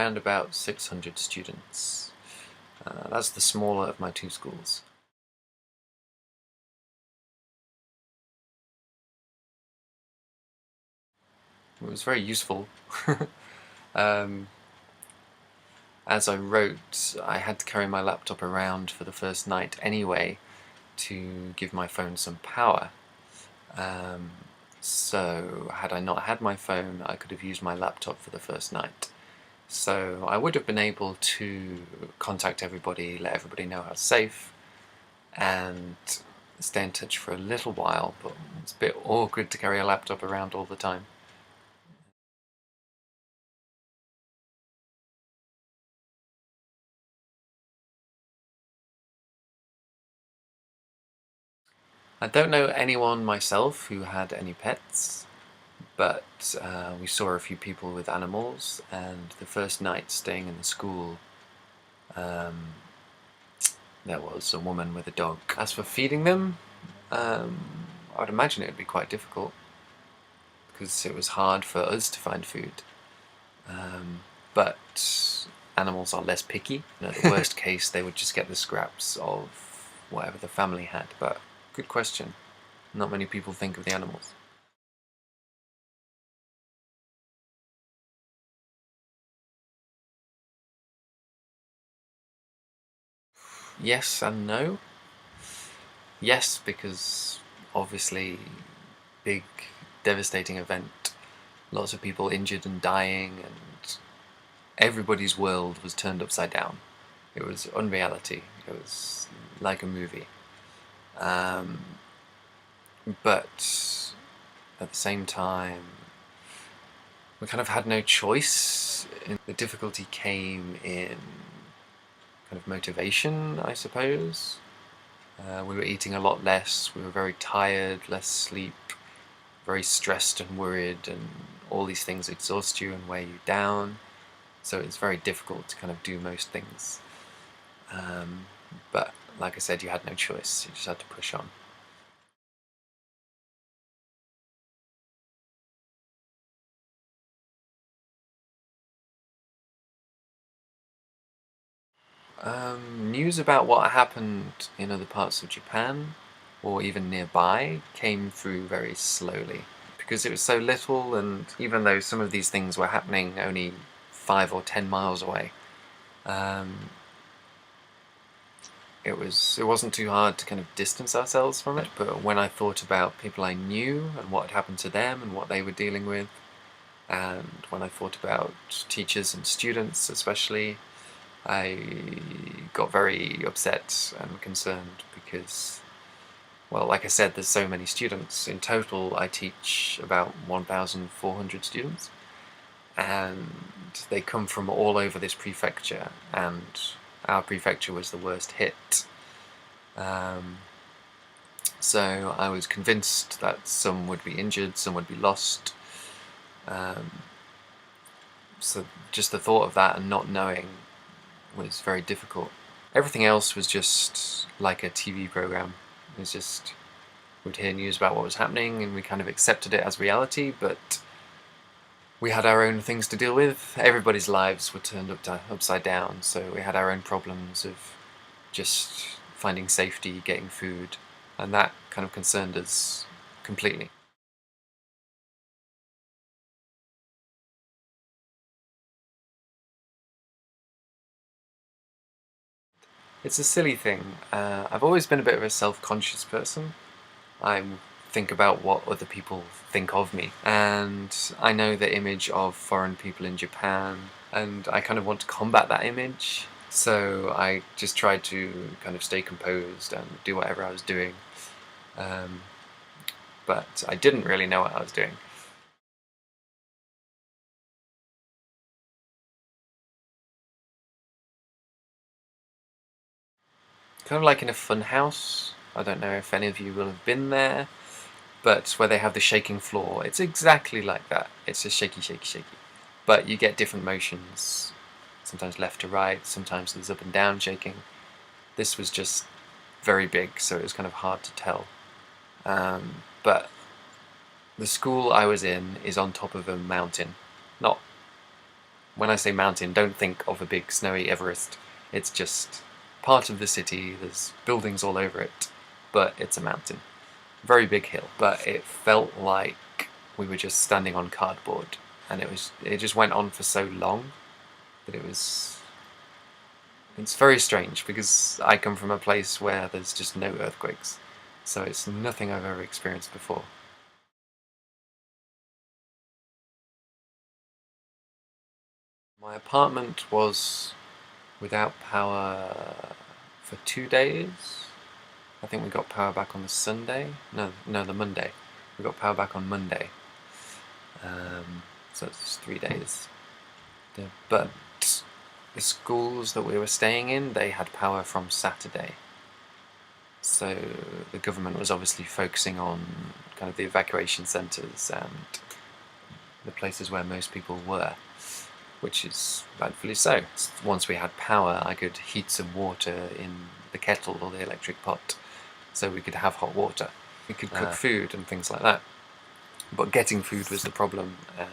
around about 600 students. That's the smaller of my two schools. It was very useful. um, as I wrote, I had to carry my laptop around for the first night anyway to give my phone some power. So had I not had my phone, I could have used my laptop for the first night. So I would have been able to contact everybody, let everybody know I was safe, and stay in touch for a little while, but it's a bit awkward to carry a laptop around all the time. I don't know anyone myself who had any pets, but we saw a few people with animals, and the first night staying in the school, there was a woman with a dog. As for feeding them, I would imagine it would be quite difficult, because it was hard for us to find food. But animals are less picky. In the worst case, they would just get the scraps of whatever the family had. But good question. Not many people think of the animals. Yes and no. Yes, because obviously big, devastating event. Lots of people injured and dying, and everybody's world was turned upside down. It was unreality. It was like a movie. But at the same time, we kind of had no choice. The difficulty came in kind of motivation, I suppose. We were eating a lot less, we were very tired, less sleep, very stressed and worried, and all these things exhaust you and weigh you down. So it's very difficult to kind of do most things. But like I said, you had no choice, you just had to push on. News about what happened in other parts of Japan, or even nearby, came through very slowly. Because it was so little, and even though some of these things were happening only 5 or 10 miles away, um, it wasn't too hard to kind of distance ourselves from it. But when I thought about people I knew and what had happened to them and what they were dealing with, and when I thought about teachers and students especially, I got very upset and concerned because, well, like I said, there's so many students. In total, I teach about 1,400 students, and they come from all over this prefecture, and our prefecture was the worst hit. So I was convinced that some would be injured, some would be lost. So just the thought of that and not knowing was very difficult. Everything else was just like a TV program. It was just, we'd hear news about what was happening and we kind of accepted it as reality, but we had our own things to deal with. Everybody's lives were turned upside down, so we had our own problems of just finding safety, getting food, and that kind of concerned us completely. It's a silly thing. I've always been a bit of a self-conscious person. I think about what other people think of me, and I know the image of foreign people in Japan, and I kind of want to combat that image. So I just tried to kind of stay composed and do whatever I was doing, um, but I didn't really know what I was doing. Kind of like in a fun house. I don't know if any of you will have been there, but where they have the shaking floor, it's exactly like that. It's just shaky, shaky, shaky. But you get different motions, sometimes left to right, sometimes there's up and down shaking. This was just very big, so it was kind of hard to tell. But the school I was in is on top of a mountain. Not When I say mountain, don't think of a big snowy Everest. It's just part of the city, there's buildings all over it, but it's a mountain. Very big hill, but it felt like we were just standing on cardboard, and it just went on for so long that it's very strange, because I come from a place where there's just no earthquakes, so it's nothing I've ever experienced before. My apartment was without power for 2 days. I think we got power back on the Sunday. No, the Monday. We got power back on Monday. So it's 3 days. But the schools that we were staying in, they had power from Saturday. So the government was obviously focusing on kind of the evacuation centres and the places where most people were, which is rightfully so. Once we had power, I could heat some water in the kettle or the electric pot, so we could have hot water. We could cook food and things like that. But getting food was the problem, and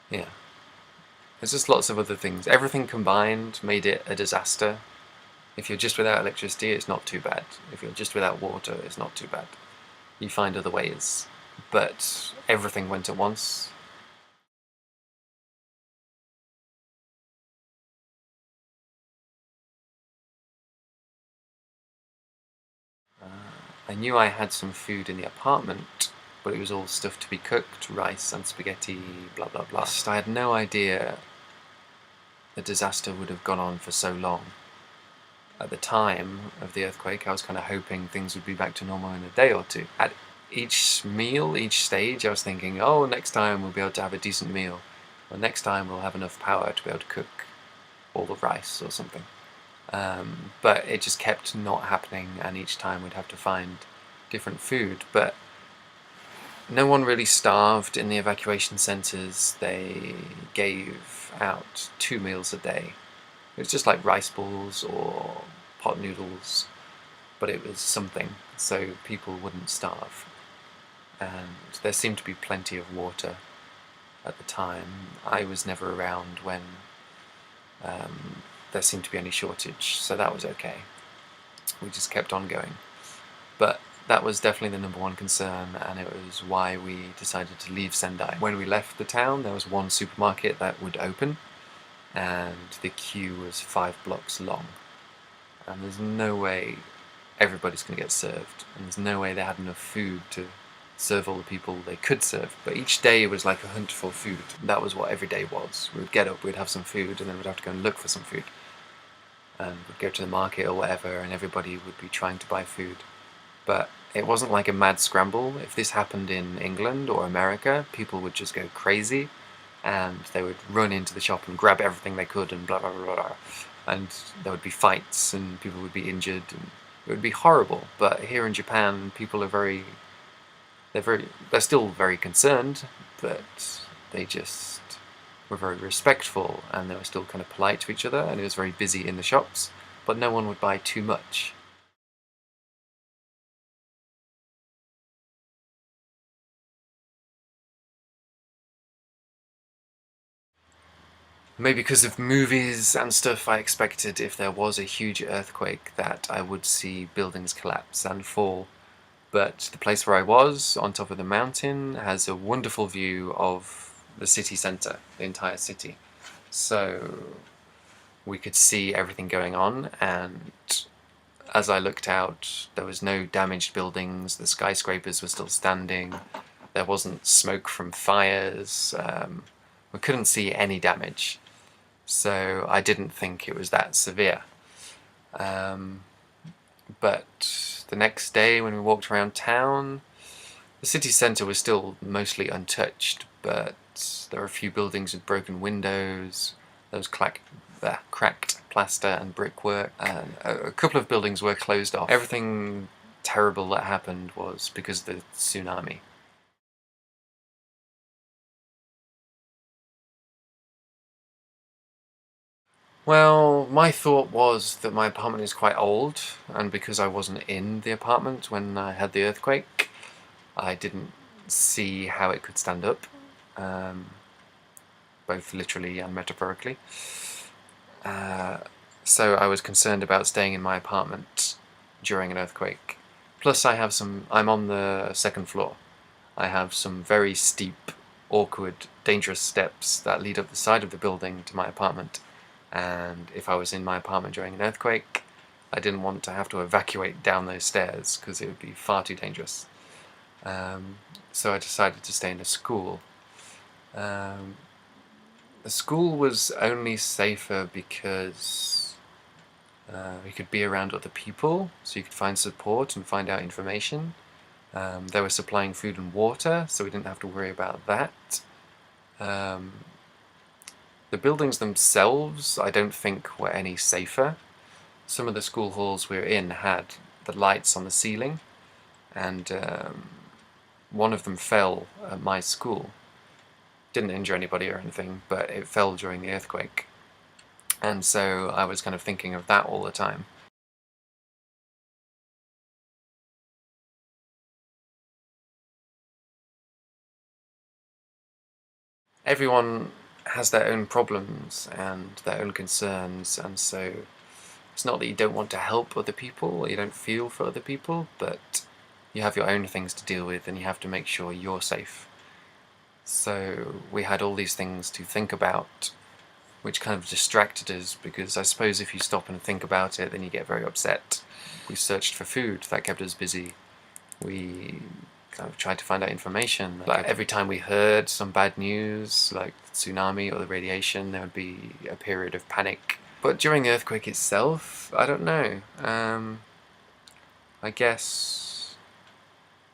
yeah. There's just lots of other things. Everything combined made it a disaster. If you're just without electricity, it's not too bad. If you're just without water, it's not too bad. You find other ways. But everything went at once. I knew I had some food in the apartment, but it was all stuff to be cooked, rice and spaghetti, blah blah blah. I had no idea the disaster would have gone on for so long. At the time of the earthquake, I was kind of hoping things would be back to normal in a day or two. At each meal, each stage, I was thinking, oh, next time we'll be able to have a decent meal, or next time we'll have enough power to be able to cook all the rice or something. But it just kept not happening, and each time we'd have to find different food. But no one really starved in the evacuation centres. They gave out 2 meals a day. It was just like rice balls or pot noodles, but it was something, so people wouldn't starve. And there seemed to be plenty of water at the time. I was never around when there seemed to be any shortage, so that was okay. We just kept on going. But that was definitely the number one concern, and it was why we decided to leave Sendai. When we left the town, there was one supermarket that would open, and the queue was 5 blocks long. And there's no way everybody's going to get served, and there's no way they had enough food to serve all the people they could serve. But each day was like a hunt for food. That was what every day was. We would get up, we'd have some food, and then we'd have to go and look for some food. And we'd go to the market or whatever, and everybody would be trying to buy food. But it wasn't like a mad scramble. If this happened in England or America, people would just go crazy, and they would run into the shop and grab everything they could and blah blah blah blah. And there would be fights, and people would be injured, and it would be horrible. But here in Japan, people are they're still very concerned, but they just were very respectful, and they were still kind of polite to each other, and it was very busy in the shops, but no one would buy too much. Maybe because of movies and stuff, I expected if there was a huge earthquake that I would see buildings collapse and fall. But the place where I was, on top of the mountain, has a wonderful view of the city centre, the entire city. So we could see everything going on, and as I looked out, there was no damaged buildings, the skyscrapers were still standing, there wasn't smoke from fires, we couldn't see any damage. So I didn't think it was that severe. But the next day when we walked around town, the city centre was still mostly untouched, but there were a few buildings with broken windows, there was cracked plaster and brickwork, and a couple of buildings were closed off. Everything terrible that happened was because of the tsunami. Well, my thought was that my apartment is quite old, and because I wasn't in the apartment when I had the earthquake, I didn't see how it could stand up. Um, both literally and metaphorically. So I was concerned about staying in my apartment during an earthquake. Plus I'm on the second floor. I have some very steep, awkward, dangerous steps that lead up the side of the building to my apartment. And if I was in my apartment during an earthquake, I didn't want to have to evacuate down those stairs because it would be far too dangerous. So I decided to stay in a school. The school was only safer because you could be around other people, so you could find support and find out information. They were supplying food and water, so we didn't have to worry about that. The buildings themselves, I don't think, were any safer. Some of the school halls we were in had the lights on the ceiling, and one of them fell at my school. Didn't injure anybody or anything, but it fell during the earthquake. And so I was kind of thinking of that all the time. Everyone has their own problems and their own concerns, and so it's not that you don't want to help other people or you don't feel for other people, but you have your own things to deal with and you have to make sure you're safe. So we had all these things to think about, which kind of distracted us, because I suppose if you stop and think about it, then you get very upset. We searched for food, that kept us busy. We kind of tried to find out information. Like every time we heard some bad news, like tsunami or the radiation, there would be a period of panic. But during the earthquake itself, I don't know. I guess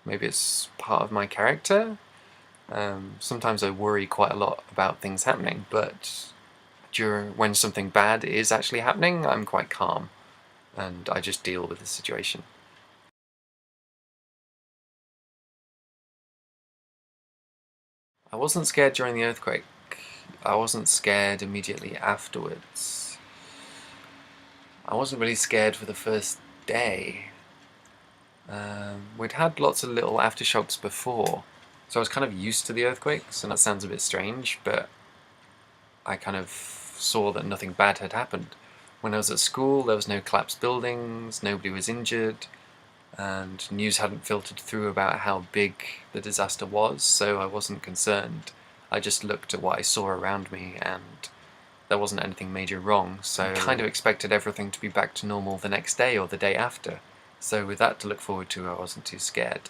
maybe it's part of my character. Sometimes I worry quite a lot about things happening, but when something bad is actually happening, I'm quite calm and I just deal with the situation. I wasn't scared during the earthquake. I wasn't scared immediately afterwards. I wasn't really scared for the first day. We'd had lots of little aftershocks before, so I was kind of used to the earthquakes, and that sounds a bit strange, but I kind of saw that nothing bad had happened. When I was at school, there was no collapsed buildings, nobody was injured, and news hadn't filtered through about how big the disaster was, so I wasn't concerned. I just looked at what I saw around me, and there wasn't anything major wrong, so I kind of expected everything to be back to normal the next day or the day after. So with that to look forward to, I wasn't too scared.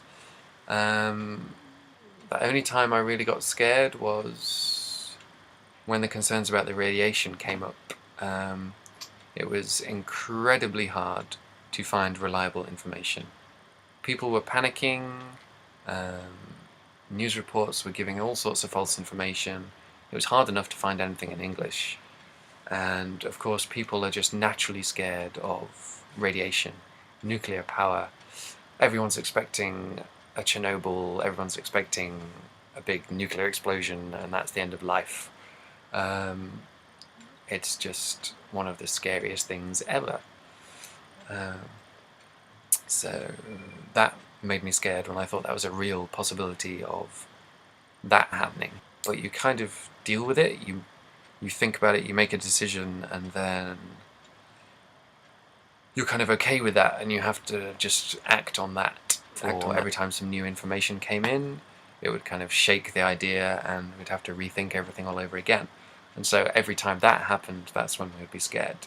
The only time I really got scared was when the concerns about the radiation came up. It was incredibly hard to find reliable information. People were panicking, news reports were giving all sorts of false information. It was hard enough to find anything in English. And of course people are just naturally scared of radiation, nuclear power. Everyone's expecting a Chernobyl, everyone's expecting a big nuclear explosion, and that's the end of life. It's just one of the scariest things ever. So that made me scared when I thought that was a real possibility of that happening. But you kind of deal with it, you think about it, you make a decision, and then you're kind of okay with that, and you have to just act on that. Every time some new information came in, it would kind of shake the idea, and we'd have to rethink everything all over again. And so every time that happened, that's when we'd be scared.